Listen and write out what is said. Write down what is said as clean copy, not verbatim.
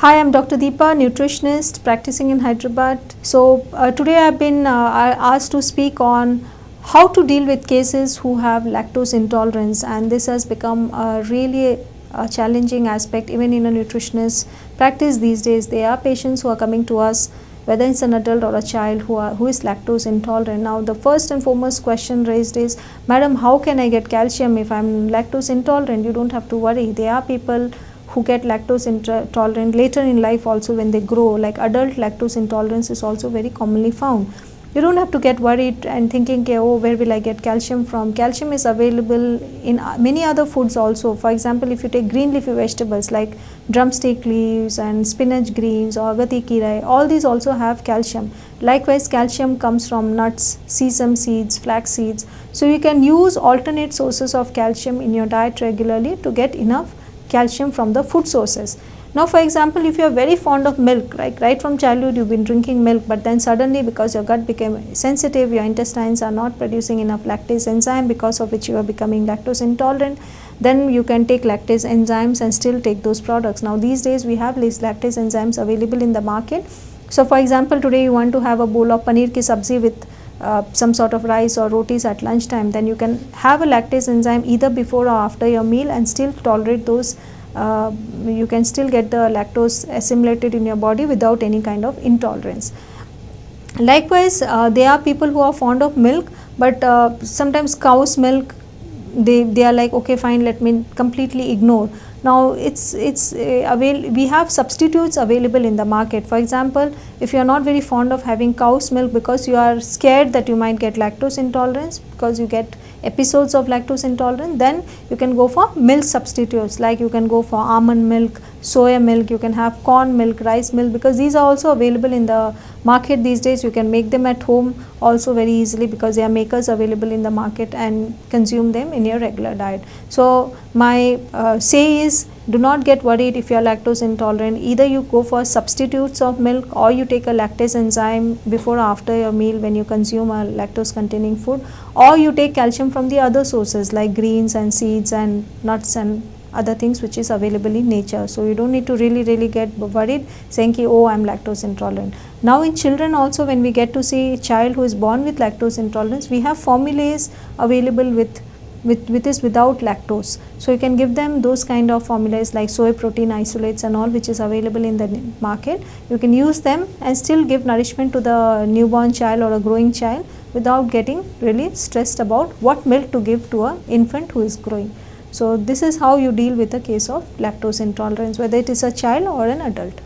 Hi, I'm Dr. Deepa, nutritionist practicing in Hyderabad. Today I've been asked to speak on how to deal with cases who have lactose intolerance, and this has become really a challenging aspect even in a nutritionist practice these days. There are patients who are coming to us, whether it's an adult or a child who is lactose intolerant. Now, the first and foremost question raised is, Madam, how can I get calcium if I'm lactose intolerant? You don't have to worry. There are people who get lactose intolerant later in life also when they grow. Like adult lactose intolerance is also very commonly found. You don't have to get worried and thinking, okay, oh, where will I get calcium from? Calcium is available in many other foods also. For example, if you take green leafy vegetables like drumstick leaves and spinach greens or agati kirai, all these also have calcium. Likewise, calcium comes from nuts, sesame seeds, flax seeds. So you can use alternate sources of calcium in your diet regularly to get enough calcium from the food sources. Now, for example, if you are very fond of milk, like right from childhood you've been drinking milk, but then suddenly because your gut became sensitive, your intestines are not producing enough lactase enzyme, because of which you are becoming lactose intolerant, then you can take lactase enzymes and still take those products. Now, these days we have these lactase enzymes available in the market. So, for example, today you want to have a bowl of paneer ki sabzi with some sort of rice or rotis at lunchtime, then you can have a lactase enzyme either before or after your meal and still tolerate those. You can still get the lactose assimilated in your body without any kind of intolerance. Likewise, there are people who are fond of milk, but sometimes cow's milk, they are like, okay, fine, let me completely ignore. Now we have substitutes available in the market. For example, if you are not very fond of having cow's milk because you are scared that you might get lactose intolerance, because you get episodes of lactose intolerance, then you can go for milk substitutes, like you can go for almond milk, soya milk, you can have corn milk, rice milk, because these are also available in the market these days. You can make them at home also very easily because there are makers available in the market, and consume them in your regular diet. So my say is, do not get worried if you are lactose intolerant. Either you go for substitutes of milk, or you take a lactase enzyme before or after your meal when you consume a lactose containing food, or you take calcium from the other sources like greens and seeds and nuts and other things which is available in nature. So you don't need to really get worried saying ki, oh, I'm lactose intolerant. Now in children also, when we get to see a child who is born with lactose intolerance, we have formulas available with this without lactose. So you can give them those kind of formulas like soy protein isolates and all, which is available in the market. You can use them and still give nourishment to the newborn child or a growing child without getting really stressed about what milk to give to an infant who is growing. So this is how you deal with a case of lactose intolerance, whether it is a child or an adult.